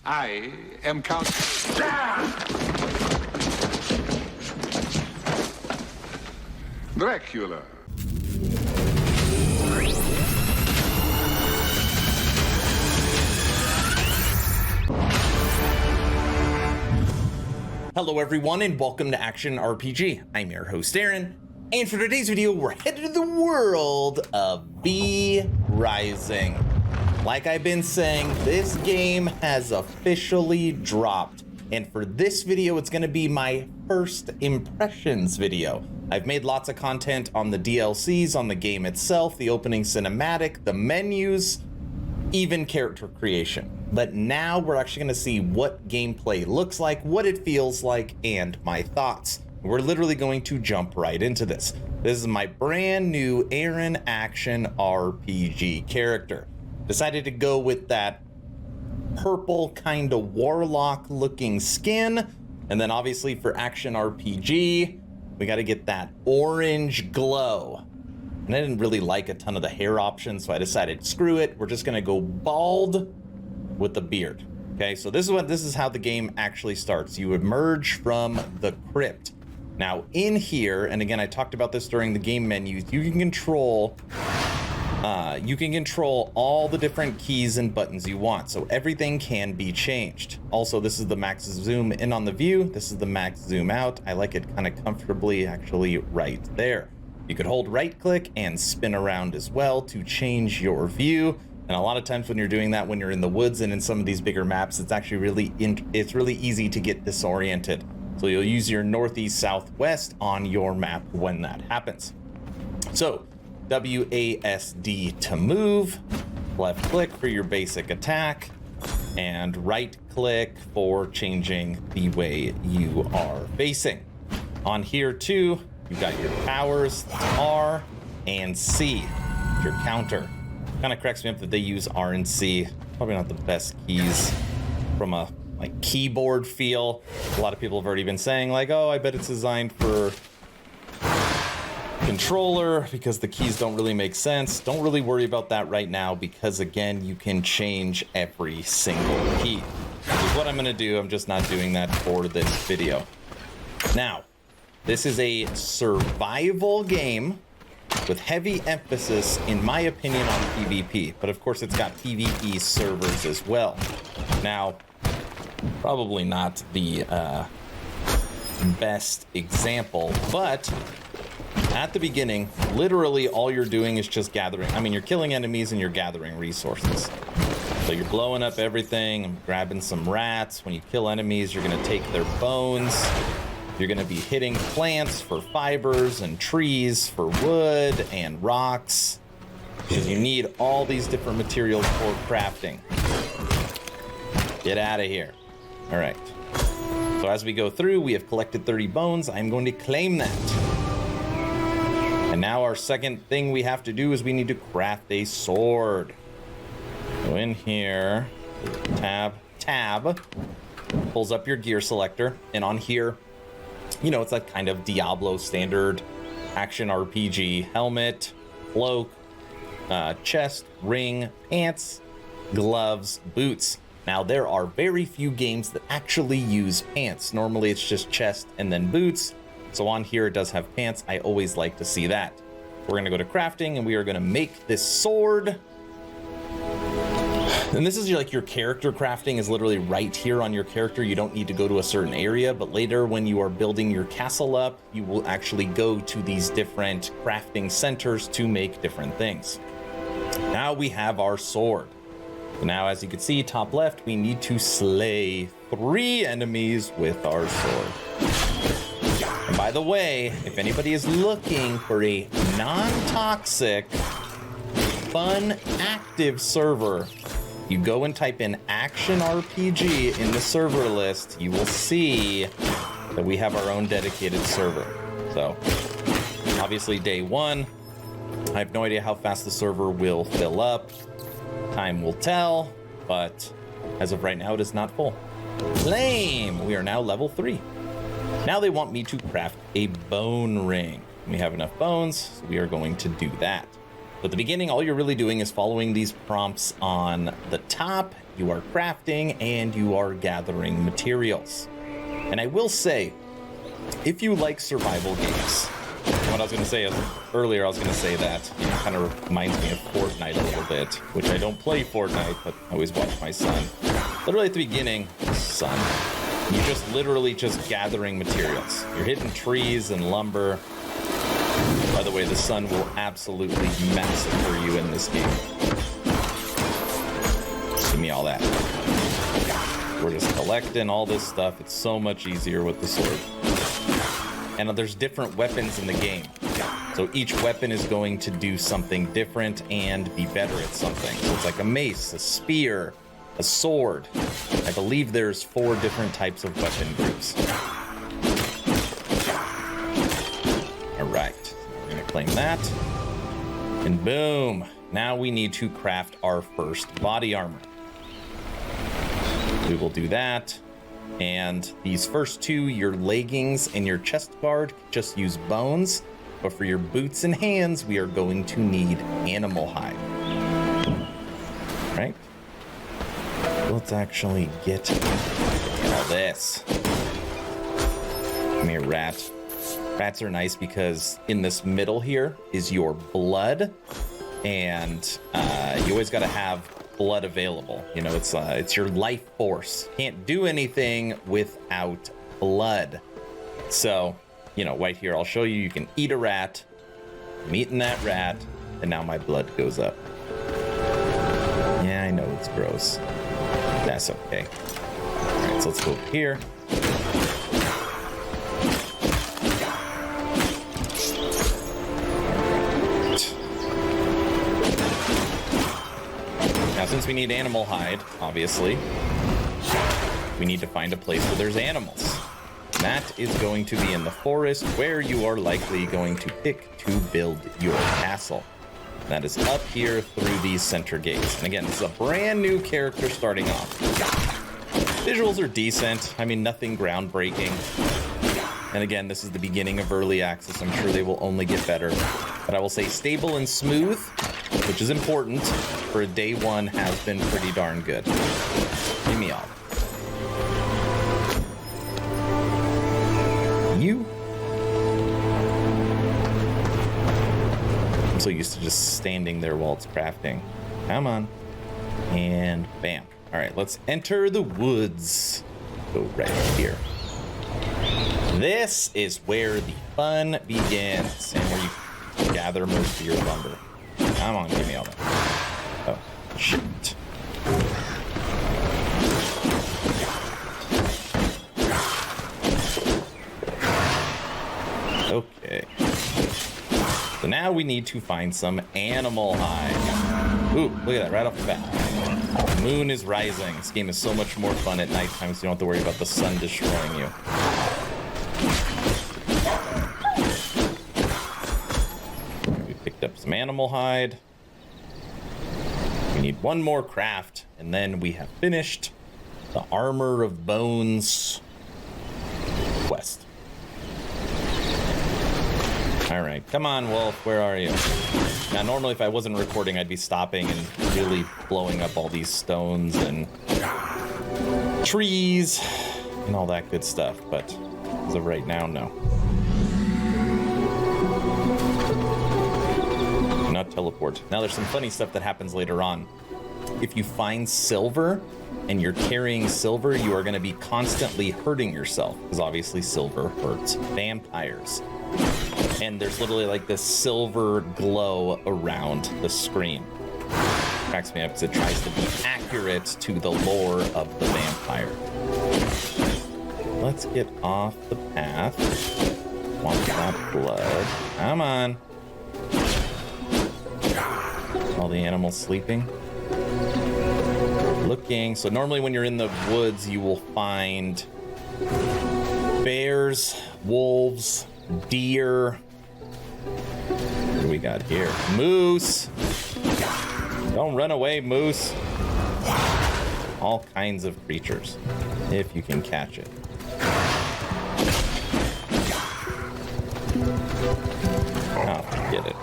I am Count Dracula. Hello everyone and welcome to Action RPG. I'm your host Aaron, and for today's video we're headed to the world of V Rising. Like I've been saying, this game has officially dropped, and for this video it's going to be my first impressions video. I've made lots of content on the DLCs, on the game itself, the opening cinematic, the menus, even character creation. But now we're actually going to see what gameplay looks like, what it feels like, and my thoughts. We're literally going to jump right into this. This is my brand new Aaron Action RPG character. Decided to go with that purple kind of warlock looking skin. And then obviously for Action RPG, we got to get that orange glow. And I didn't really like a ton of the hair options, so I decided, screw it. We're just going to go bald with the beard. Okay, so this is how the game actually starts. You emerge from the crypt. Now in here, and again I talked about this during the game menus, you can control all the different keys and buttons you want, so everything can be changed. Also, this is the max zoom in on the view, this is the max zoom out. I like it kind of comfortably actually right there. You could hold right click and spin around as well to change your view. And a lot of times when you're doing that, when you're in the woods and in some of these bigger maps, it's actually really easy to get disoriented. So you'll use your northeast southwest on your map when that happens. So WASD to move, left click for your basic attack, and right click for changing the way you are facing. On here too, you've got your powers, R and C, your counter. Kind of cracks me up that they use R and C. Probably not the best keys from a keyboard feel. A lot of people have already been saying like, oh, I bet it's designed for controller because the keys don't really make sense. Don't really worry about that right now because again, you can change every single key. Which is what I'm gonna do. I'm just not doing that for this video. Now, this is a survival game with heavy emphasis, in my opinion, on PvP, but of course it's got PvE servers as well. Now, probably not the best example, but at the beginning, literally all you're doing is just gathering. I mean, you're killing enemies and you're gathering resources. So you're blowing up everything, and grabbing some rats. When you kill enemies, you're gonna take their bones. You're going to be hitting plants for fibers and trees for wood and rocks, because you need all these different materials for crafting. Get out of here. All right. So as we go through, we have collected 30 bones. I'm going to claim that. And now our second thing we have to do is we need to craft a sword. Go in here, tab, pulls up your gear selector, and on here, you know, it's that kind of Diablo standard action RPG helmet, cloak, chest, ring, pants, gloves, boots. Now, there are very few games that actually use pants. Normally, it's just chest and then boots. So on here, it does have pants. I always like to see that. We're going to go to crafting, and we are going to make this sword. And this is like your character crafting is literally right here on your character. You don't need to go to a certain area, but later when you are building your castle up, you will actually go to these different crafting centers to make different things. Now we have our sword. So now, as you can see, top left, we need to slay 3 enemies with our sword. And by the way, if anybody is looking for a non-toxic, fun, active server, you go and type in Action RPG in the server list, you will see that we have our own dedicated server. So, obviously day 1, I have no idea how fast the server will fill up. Time will tell, but as of right now, it is not full. Claim! We are now level 3. Now they want me to craft a bone ring. We have enough bones, so we are going to do that. But at the beginning, all you're really doing is following these prompts on the top you are crafting, and you are gathering materials. And I will say, if you like survival games, what I was going to say is, earlier I was going to say that, you know, kind of reminds me of Fortnite a little bit, which I don't play Fortnite, but I always watch my son. Literally at the beginning, son, you're just literally just gathering materials. You're hitting trees and lumber. By the way, the sun will absolutely massacre you in this game. Give me all that. We're just collecting all this stuff. It's so much easier with the sword. And there's different weapons in the game. So each weapon is going to do something different and be better at something. So it's like a mace, a spear, a sword. I believe there's 4 different types of weapon groups. All right, we're gonna claim that. And boom, now we need to craft our first body armor. We will do that. And these first 2, your leggings and your chest guard, just use bones. But for your boots and hands, we are going to need animal hide. Right? Let's actually get all this. Come here, rat. Rats are nice because in this middle here is your blood. And you always got to have blood available. You know, it's your life force. Can't do anything without blood. So, you know, right here, I'll show you. You can eat a rat. I'm eating that rat, and now my blood goes up. Yeah, I know it's gross. That's okay. All right, so let's go over here. Now, since we need animal hide, obviously, we need to find a place where there's animals. That is going to be in the forest, where you are likely going to pick to build your castle. That is up here through these center gates. And again, this is a brand new character starting off. Visuals are decent. I mean, nothing groundbreaking. And again, this is the beginning of early access. I'm sure they will only get better. But I will say stable and smooth, which is important for a day 1, has been pretty darn good. Give me all. You. I'm so used to just standing there while it's crafting. Come on. And bam. All right, let's enter the woods. Go right here. This is where the fun begins, and where you gather most of your lumber. Come on, give me all that. Oh, shit. Okay. So now we need to find some animal hide. Ooh, look at that, right off the bat. The moon is rising. This game is so much more fun at nighttime, so you don't have to worry about the sun destroying you. We picked up some animal hide. We need 1 more craft, and then we have finished the Armor of Bones quest. All right, come on, Wolf, where are you? Now, normally if I wasn't recording, I'd be stopping and really blowing up all these stones and trees and all that good stuff, but as of right now, no. Do not teleport. Now, there's some funny stuff that happens later on. If you find silver and you're carrying silver, you are going to be constantly hurting yourself, because obviously silver hurts vampires. And there's literally like this silver glow around the screen. Cracks me up because it tries to be accurate to the lore of the vampire. Let's get off the path. Want that blood. Come on. All the animals sleeping. Looking. So normally when you're in the woods, you will find bears, wolves, deer. What do we got here? Moose. Don't run away, moose. All kinds of creatures, if you can catch it. Oh, forget it.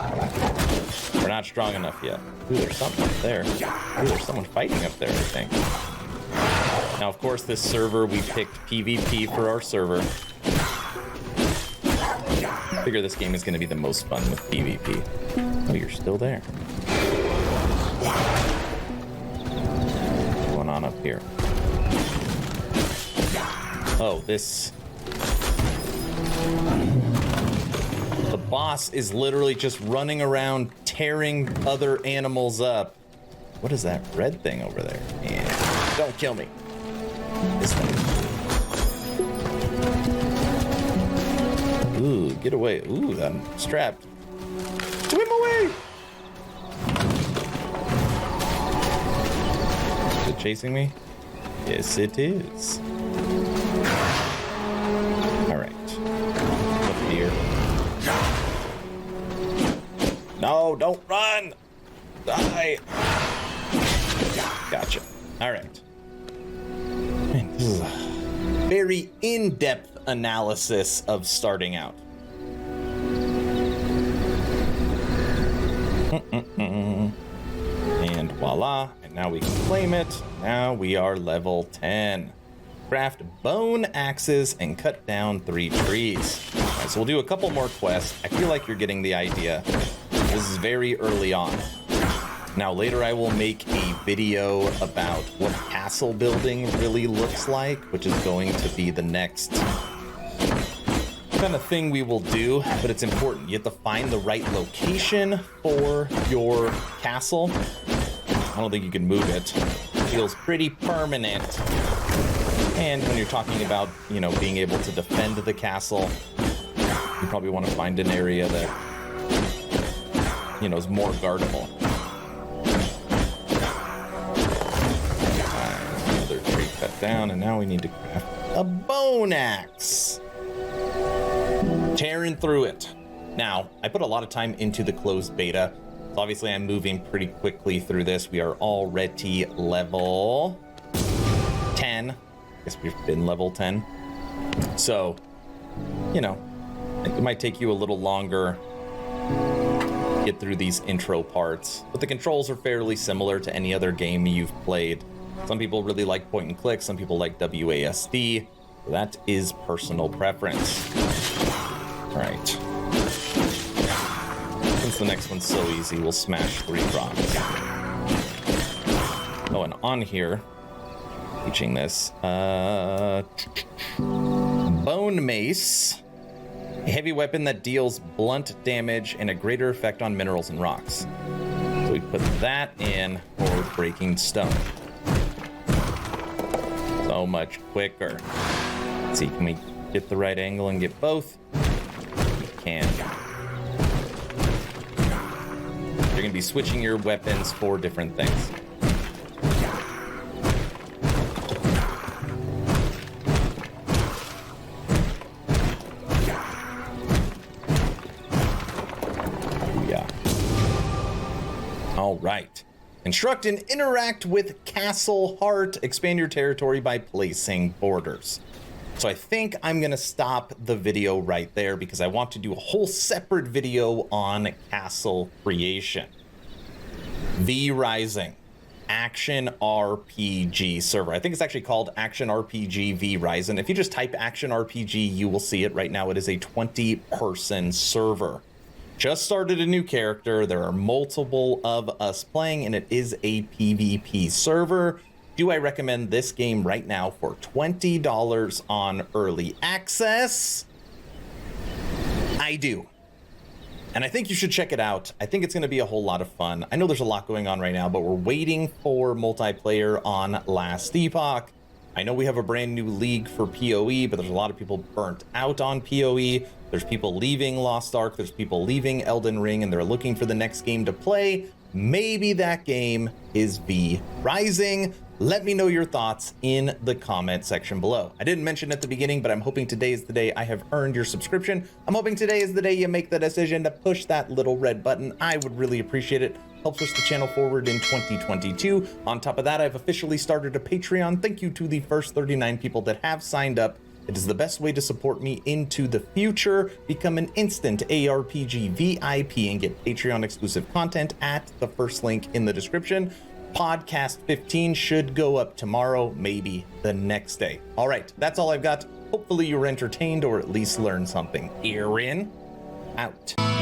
We're not strong enough yet. Ooh, there's something up there. Ooh, there's someone fighting up there, I think. Now, of course, this server, we picked PvP for our server. I figure this game is going to be the most fun with PvP. Oh, you're still there. What's going on up here? Oh, this... The boss is literally just running around tearing other animals up. What is that red thing over there? Yeah. Don't kill me. This thing. Ooh, get away. Ooh, I'm strapped. Swim away! Is it chasing me? Yes, it is. Alright. Up here. No, don't run! Die! Gotcha. Alright. Man, this is a very in-depth analysis of starting out. And voila. And now we can claim it. Now we are level 10. Craft bone axes and cut down 3 trees. Alright, so we'll do a couple more quests. I feel like you're getting the idea. This is very early on. Now later I will make a video about what castle building really looks like, which is going to be the next kind of thing we will do, but it's important. You have to find the right location for your castle. I don't think you can move it. It feels pretty permanent. And when you're talking about, you know, being able to defend the castle, you probably want to find an area that, you know, is more guardable. Another tree cut down, and now we need to craft a bone axe. Tearing through it. Now, I put a lot of time into the closed beta, so obviously I'm moving pretty quickly through this. We are already level 10. I guess we've been level 10. So, you know, it might take you a little longer to get through these intro parts, but the controls are fairly similar to any other game you've played. Some people really like point and click, some people like WASD. That is personal preference. All right. Since the next one's so easy, we'll smash 3 rocks. Oh, and on here, teaching this, bone mace, a heavy weapon that deals blunt damage and a greater effect on minerals and rocks. So we put that in for breaking stone. So much quicker. Let's see, can we get the right angle and get both? We can. You're gonna be switching your weapons for different things. Yeah. All right. Construct and interact with Castle Heart. Expand your territory by placing borders. So I think I'm gonna stop the video right there because I want to do a whole separate video on castle creation. V Rising, action RPG server. I think it's actually called Action RPG V Rising. If you just type Action RPG, you will see it right now. It is a 20-person server. Just started a new character. There are multiple of us playing, and it is a PvP server. Do I recommend this game right now for $20 on early access? I do. And I think you should check it out. I think it's going to be a whole lot of fun. I know there's a lot going on right now, but we're waiting for multiplayer on Last Epoch. I know we have a brand new league for PoE, but there's a lot of people burnt out on PoE. There's people leaving Lost Ark. There's people leaving Elden Ring, and they're looking for the next game to play. Maybe that game is V Rising. Let me know your thoughts in the comment section below. I didn't mention at the beginning, but I'm hoping today is the day I have earned your subscription. I'm hoping today is the day you make the decision to push that little red button. I would really appreciate it. Helps push the channel forward in 2022. On top of that, I've officially started a Patreon. Thank you to the first 39 people that have signed up. It is the best way to support me into the future. Become an instant ARPG VIP and get Patreon exclusive content at the first link in the description. Podcast 15 should go up tomorrow, maybe the next day. All right, that's all I've got. Hopefully you were entertained or at least learned something. Erin, out.